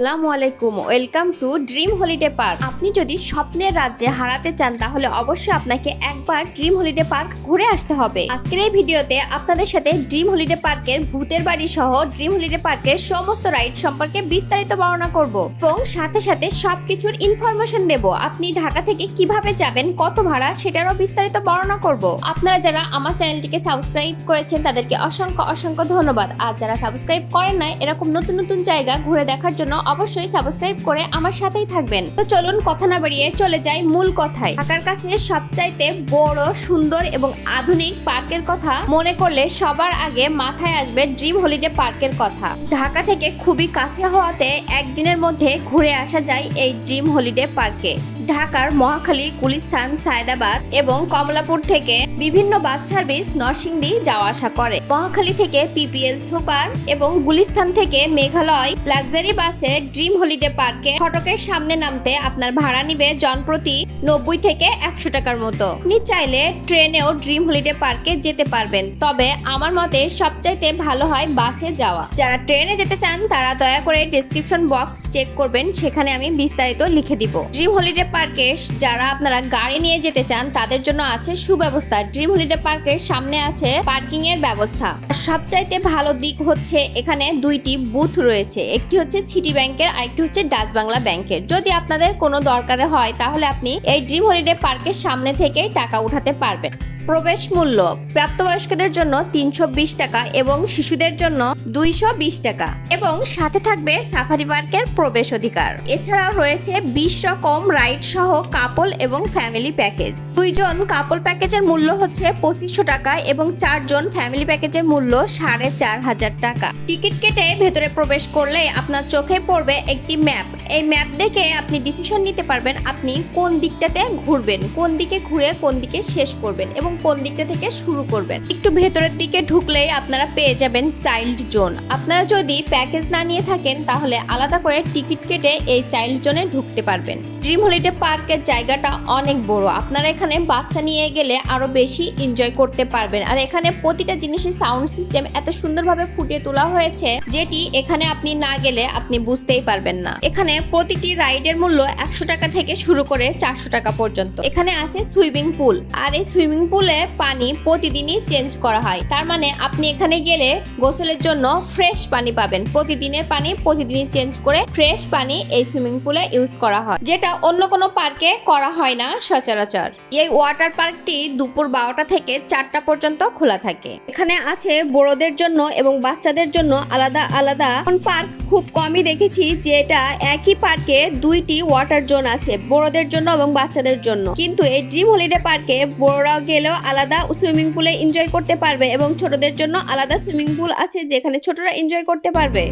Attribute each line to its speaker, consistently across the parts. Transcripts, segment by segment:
Speaker 1: আসসালামু আলাইকুম, welcome to dream holiday park. আপনি যদি স্বপ্নের রাজ্যে হারাতে চান তাহলে অবশ্যই আপনাকে একবার ড্রিম হলিডে পার্ক ঘুরে আসতে হবে। আজকের এই ভিডিওতে আপনাদের সাথে ড্রিম হলিডে পার্কের ভূতের বাড়ি সহ ড্রিম হলিডে পার্কের সমস্ত রাইড সম্পর্কে বিস্তারিত বর্ণনা করব এবং সাথে সাথে সবকিছুর ইনফরমেশন দেব। আপনি ঢাকা থেকে কিভাবে যাবেন, কত ভাড়া, সেটারও বিস্তারিত বর্ণনা করব। আপনারা যারা আমার চ্যানেলটিকে সাবস্ক্রাইব করেছেন তাদেরকে অসংখ্য অসংখ্য ধন্যবাদ। আর যারা সাবস্ক্রাইব করেন না, এরকম নতুন নতুন জায়গা ঘুরে দেখার জন্য অবশ্যই সাবস্ক্রাইব করে আমার সাথেই থাকবেন। তো চলুন কথা না বাড়িয়ে চলে যাই মূল কথায়। ঢাকার কাছে সবচাইতে বড়, সুন্দর এবং আধুনিক পার্কের কথা মনে করলে সবার আগে মাথায় আসবে ড্রিম হলিডে পার্কের কথা। ঢাকা থেকে খুবই কাছে হওয়াতে একদিনের মধ্যে ঘুরে আসা যায় এই ড্রিম হলিডে পার্কে। ঢাকার মহাখালী, গুলিস্তান, সায়দাবাদ এবং কমলাপুর থেকে বিভিন্ন বাস সার্ভিস নরসিংদী যাওয়া আসা করে। মহাখালী থেকে পিপিএল সুপার এবং গুলিস্তান থেকে মেঘালয় লাক্সারি বাসে ড্রিম হলিডে পার্কে ফটকের সামনে নামতে আপনার ভাড়া নিবে জনপ্রতি 90 থেকে 100 টাকার মতো। আপনি চাইলে ট্রেনেও ড্রিম হলিডে পার্কে যেতে পারবেন, তবে আমার মতে সবচাইতে ভালো হয় বাসে যাওয়া। যারা ট্রেনে যেতে চান তারা দয়া করে ডেসক্রিপশন বক্স চেক করবেন, সেখানে আমি বিস্তারিত লিখে দিব। ড্রিম হলিডে পার্কে যারা আপনারা গাড়ি নিয়ে যেতে চান তাদের জন্য আছে সুব্যবস্থা। ড্রিম হলিডে পার্কের সামনে আছে পার্কিং এর ব্যবস্থা। সবচাইতে ভালো দিক হচ্ছে এখানে দুইটি বুথ রয়েছে, একটি হচ্ছে সিটি ব্যাংকের আর একটি হচ্ছে ডাচ বাংলা ব্যাংকের। যদি আপনাদের কোনো দরকারে হয় তাহলে আপনি এই ড্রিম হলিডে পার্কের সামনে থেকেই টাকা উঠাতে পারবেন। প্রবেশ মূল্য প্রাপ্তবয়স্কদের জন্য 320 টাকা এবং শিশুদের জন্য 220 টাকা এবং সাথে থাকবে সাফারি পার্কের প্রবেশ অধিকার। এছাড়াও রয়েছে 20 রকম রাইড সহ কাপল এবং ফ্যামিলি প্যাকেজ। 2 জন কাপল প্যাকেজের মূল্য হচ্ছে 2500 টাকা এবং 4 জন ফ্যামিলি প্যাকেজের মূল্য 4500 টাকা। টিকিট কেটে ভেতরে প্রবেশ করলে আপনার চোখে পড়বে একটি ম্যাপ। এই ম্যাপ দেখে আপনি ডিসিশন নিতে পারবেন আপনি কোন দিকটাতে ঘুরবেন, কোন দিকে ঘুরে কোন দিকে শেষ করবেন এবং কোন দিকটা থেকে শুরু করবেন। একটু ভেতরের দিকে ঢুকলেই আপনারা পেয়ে যাবেন চাইল্ড জোন। আপনারা যদি প্যাকেজ না নিয়ে থাকেন তাহলে আলাদা করে টিকিট কেটে এই চাইল্ড জোনে ঢুকতে পারবেন। ড্রিম হলিডে পার্কের জায়গাটা অনেক বড়, আপনারা এখানে বাচ্চা নিয়ে গেলে আরো বেশি এনজয় করতে পারবেন। আর এখানে প্রতিটা জিনিসের সাউন্ড সিস্টেম এত সুন্দরভাবে ফুটিয়ে তোলা হয়েছে যেটি এখানে আপনি না গেলে আপনি বুঝতেই পারবেন না। এখানে প্রতিটি রাইডের মূল্য 100 টাকা থেকে শুরু করে 400 টাকা পর্যন্ত। এখানে আছে সুইমিং পুল, আর এই সুইমিং পুলে পানি প্রতিদিনই চেঞ্জ করা হয়। তার মানে আপনি এখানে গেলে গোসলের জন্য ফ্রেশ পানি পাবেন। প্রতিদিনের পানি প্রতিদিনই চেঞ্জ করে ফ্রেশ পানি এই সুইমিং পুলে ইউজ করা হয়, যেটা অন্য কোনো পার্কে করা হয় না সচরাচর। এই ওয়াটার পার্কটি দুপুর 12টা থেকে 4টা পর্যন্ত খোলা থাকে। এখানে আছে বড়দের জন্য এবং বাচ্চাদের জন্য আলাদা আলাদা পার্ক। খুব কমই দেখেছি যে এটা একই পার্কে দুইটি ওয়াটার জোন আছে, বড়দের জন্য এবং বাচ্চাদের জন্য। কিন্তু এই ড্রিম হলিডে পার্কে বড়রা গেলেও আলাদা সুইমিং পুলে এনজয় করতে পারবে এবং ছোটদের জন্য আলাদা সুইমিং পুল আছে যেখানে ছোটরা এনজয় করতে পারবে।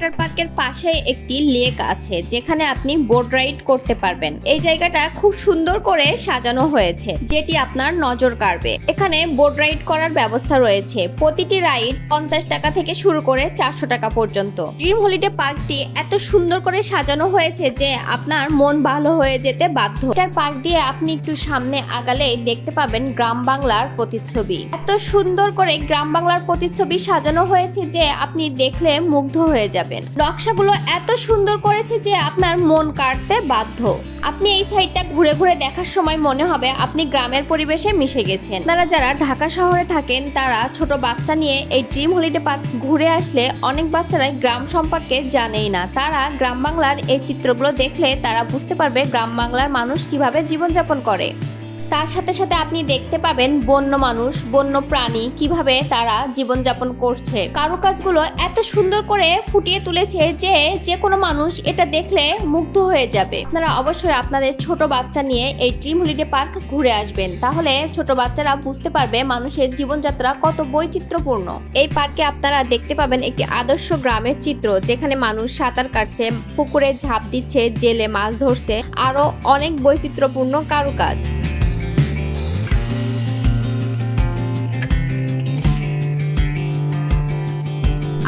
Speaker 1: ওয়াটার পার্কের পাশে একটি লেক আছে যেখানে আপনি বোট রাইড করতে পারবেন। এই জায়গাটা খুব সুন্দর করে সাজানো হয়েছে যেটি আপনার নজর কাড়বে। এখানে বোট রাইড করার ব্যবস্থা রয়েছে। প্রতিটি রাইড 50 টাকা থেকে শুরু করে 400 টাকা পর্যন্ত। ড্রিম হলিডে পার্কটি এত সুন্দর করে সাজানো হয়েছে যে আপনার মন ভালো হয়ে যেতে বাধ্য। এটার পাশ দিয়ে আপনি একটু সামনে আগালেই দেখতে পাবেন গ্রাম বাংলার প্রতিচ্ছবি। এত সুন্দর করে গ্রাম বাংলার প্রতিচ্ছবি সাজানো হয়েছে যে আপনি দেখলে মুগ্ধ হয়ে যাবেন। নকশাগুলো এত সুন্দর করেছে যে আপনার মন কাড়তে বাধ্য। আপনি এই সাইডটা ঘুরে ঘুরে দেখার সময় মনে হবে আপনি গ্রামের পরিবেশে মিশে গেছেন। আপনারা যারা ঢাকা শহরে থাকেন তারা ছোট বাচ্চা নিয়ে এই ড্রিম হলিডে পার্ক ঘুরে আসলে অনেক বাচ্চারাই গ্রাম সম্পর্কে জানেই না। তারা গ্রাম বাংলার এই চিত্রগুলো দেখলে তারা বুঝতে পারবে গ্রাম বাংলার মানুষ কিভাবে জীবনযাপন করে। তার সাথে সাথে আপনি দেখতে পাবেন বন্য মানুষ, বন্য প্রাণী কিভাবে তারা জীবনযাপন করছে। কারুকাজগুলো এত সুন্দর করে ফুটিয়ে তুলেছে যে কোনো মানুষ এটা দেখলে মুগ্ধ হয়ে যাবে। আপনারা অবশ্যই আপনাদের ছোট বাচ্চা নিয়ে এই ড্রিম হলিডে পার্ক ঘুরে আসবেন, তাহলে ছোট বাচ্চারা বুঝতে পারবে মানুষের জীবনযাত্রা কত বৈচিত্র্যপূর্ণ। এই পার্কে আপনারা দেখতে পাবেন একটি আদর্শ গ্রামের চিত্র যেখানে মানুষ সাঁতার কাটছে, পুকুরে ঝাঁপ দিচ্ছে, জেলে মাছ ধরছে, আরো অনেক বৈচিত্র্যপূর্ণ কারুকাজ।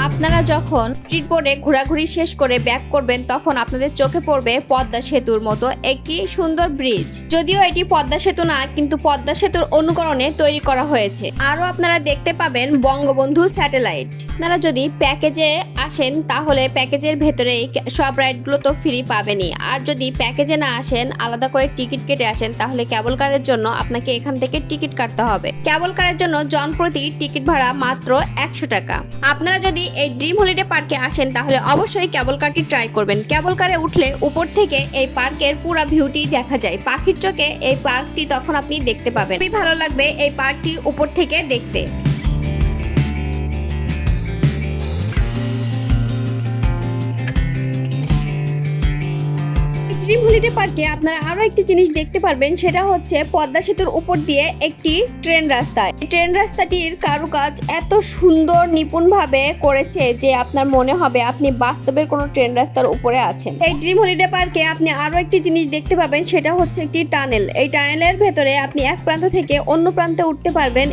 Speaker 1: আপনারা যখন স্পিড বোটে ঘোরাঘুরি শেষ করে ব্যাক করবেন তখন আপনাদের চোখে পড়বে পদ্মা সেতুর মতো একটি সুন্দর ব্রিজ। যদিও এটি পদ্মা সেতু না, কিন্তু পদ্মা সেতুর অনুকরণে তৈরি করা হয়েছে। আরো আপনারা দেখতে পাবেন বঙ্গবন্ধু স্যাটেলাইট। আপনারা যদি প্যাকেজে আসেন তাহলে প্যাকেজের ভেতরে সব রাইডগুলো তো ফ্রি পাবেনই, আর যদি প্যাকেজে না আসেন আলাদা করে টিকিট কেটে আসেন তাহলে কেবল কারের জন্য আপনাকে এখান থেকে টিকিট কাটতে হবে। কেবল কারের জন্য জনপ্রতি টিকিট ভাড়া মাত্র 100 টাকা। আপনারা যদি এই ড্রিম হলিডে পার্কে আসেন তাহলে অবশ্যই কেবল কারটি ট্রাই করবেন। কেবল কারে উঠলে উপর থেকে এই পার্কের পুরো ভিউটি দেখা যায়। পাখির চোখে এই পার্কটি তখন আপনি দেখতে পাবেন। খুবই ভালো লাগবে এই পার্কটি উপর থেকে দেখতে। ড্রিম হলিডে পার্কে আপনারা আরো একটি জিনিস দেখতে পারবেন, সেটা হচ্ছে পদ্মা সেতুর উপর দিয়ে একটি ট্রেন রাস্তা। এই ট্রেন রাস্তাটির কারুকাজ এত সুন্দর নিপুণভাবে করেছে যে আপনার মনে হবে আপনি বাস্তবের কোনো ট্রেন রাস্তার উপরে আছেন। এই ড্রিম হলিডে পার্কে আপনি আরো একটি জিনিস দেখতে পাবেন, সেটা হচ্ছে একটি টানেল। এই টানেলের ভেতরে আপনি এক প্রান্ত থেকে অন্য প্রান্তে উঠতে পারবেন।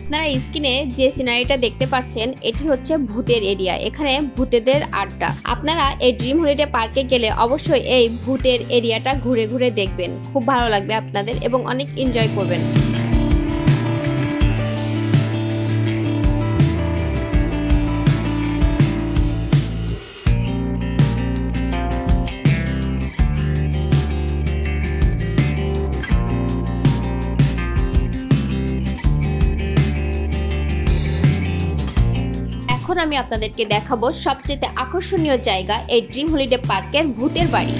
Speaker 1: আপনারা স্ক্রিনে যে সিনারিটা দেখতে পাচ্ছেন এটি হচ্ছে ভূতের এরিয়া। এখানে ভূতেদের আড্ডা। আপনারা এই ড্রিম হলিডে পার্কে গেলে অবশ্যই এই ভূতের এরিয়াটা ঘুরে ঘুরে দেখবেন। খুব ভালো লাগবে আপনাদের এবং অনেক এনজয় করবেন। এখন আমি আপনাদেরকে দেখাবো সবচেয়ে আকর্ষণীয় জায়গা, এই ড্রিম হলিডে পার্কের ভূতের বাড়ি।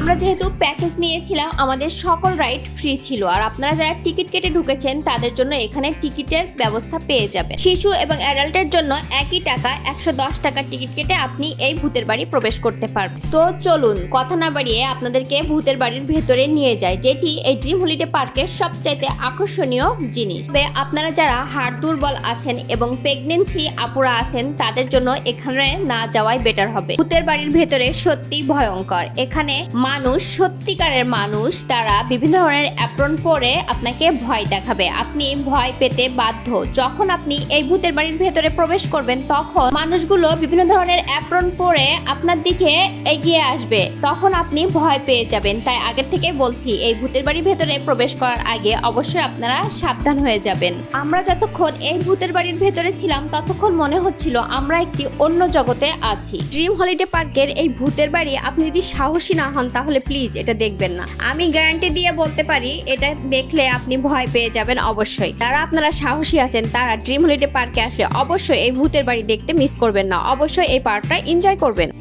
Speaker 1: আমরা যেহেতু প্যাকেজ নিয়েছিলাম আমাদের সকল রাইড ফ্রি ছিল, আর আপনারা যারা টিকিট কেটে ঢুকেছেন তাদের জন্য এখানে টিকিটের ব্যবস্থা পেয়ে যাবেন। শিশু এবং অ্যাডাল্টের জন্য একই টাকা 110 টাকার টিকিট কেটে আপনি এই ভূতের বাড়ি প্রবেশ করতে পারবেন। তো চলুন কথা না বাড়িয়ে আপনাদেরকে ভূতের বাড়ির ভেতরে নিয়ে যায়, যেটি এই ড্রিম হলিডে পার্কের সবচাইতে আকর্ষণীয় জিনিস। তবে আপনারা যারা হাড় দুর্বল আছেন এবং প্রেগনেন্সি আপুরা আছেন তাদের জন্য এখানে না যাওয়াই বেটার হবে। ভূতের বাড়ির ভেতরে সত্যি ভয়ঙ্কর। এখানে মানুষ, সত্যিকারের মানুষ, তারা বিভিন্ন ধরনের অ্যাপ্রন পরে আপনাকে ভয় দেখাবে। আপনি ভয় পেতে বাধ্য। যখন আপনি এই ভূতের বাড়ির ভেতরে প্রবেশ করবেন তখন মানুষগুলো বিভিন্ন ধরনের অ্যাপ্রন পরে আপনার দিকে এগিয়ে আসবে, তখন আপনি ভয় পেয়ে যাবেন। তাই আগের থেকে বলছি এই ভূতের বাড়ির ভেতরে প্রবেশ করার আগে অবশ্যই আপনারা সাবধান হয়ে যাবেন। আমরা যতক্ষণ এই ভূতের বাড়ির ভেতরে ছিলাম ততক্ষণ মনে হচ্ছিল আমরা একটি অন্য জগতে আছি। ড্রিম হলিডে পার্কের এই ভূতের বাড়ি আপনি যদি সাহসী না হন তাহলে প্লিজ এটা দেখবেন না। আমি গ্যারান্টি দিয়ে বলতে পারি এটা দেখলে আপনি ভয় পেয়ে যাবেন অবশ্যই। যারা আপনারা সাহসী আছেন তারা ড্রিম হলিডে পার্কে আসলে অবশ্যই এই ভূতের বাড়ি দেখতে মিস করবেন না। অবশ্যই এই পার্কটা এনজয় করবেন।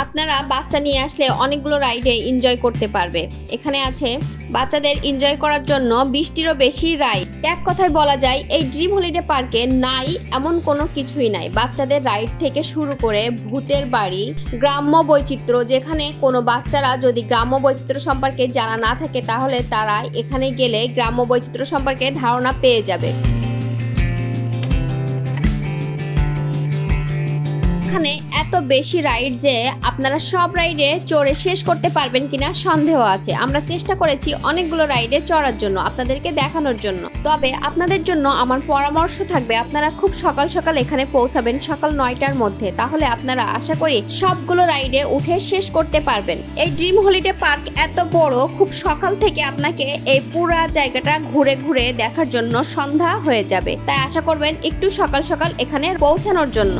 Speaker 1: আপনারা বাচ্চা নিয়ে আসলে অনেকগুলো রাইডে এনজয় করতে পারবে। এখানে আছে বাচ্চাদের এনজয় করার জন্য 20টিরও বেশি রাইড। এক কথায় বলা যায় এই ড্রিম হলিডে পার্কে নাই এমন কোনো কিছুই নাই। বাচ্চাদের রাইড থেকে শুরু করে ভূতের বাড়ি, গ্রাম্য বৈচিত্র্য, যেখানে কোনো বাচ্চারা যদি গ্রাম্য বৈচিত্র্য সম্পর্কে জানা না থাকে তাহলে তারা এখানে গেলে গ্রাম্য বৈচিত্র্য সম্পর্কে ধারণা পেয়ে যাবে। এখানে এত বেশি রাইড যে আপনারা সব রাইডে চড়ে শেষ করতে পারবেন কিনা সন্দেহ আছে। আমরা চেষ্টা করেছি অনেকগুলো রাইডে চড়ার জন্য, আপনাদেরকে দেখানোর জন্য। তবে আপনাদের জন্য আমার পরামর্শ থাকবে আপনারা খুব সকাল সকাল এখানে পৌঁছাবেন, সকাল 9টার মধ্যে। তাহলে আপনারা আশা করি সবগুলো রাইডে উঠে শেষ করতে পারবেন। এই ড্রিম হলিডে পার্ক এত বড়, খুব সকাল থেকে আপনাকে এই পুরো জায়গাটা ঘুরে ঘুরে দেখার জন্য সন্ধ্যা হয়ে যাবে। তাই আশা করবেন একটু সকাল সকাল এখানে পৌঁছানোর জন্য।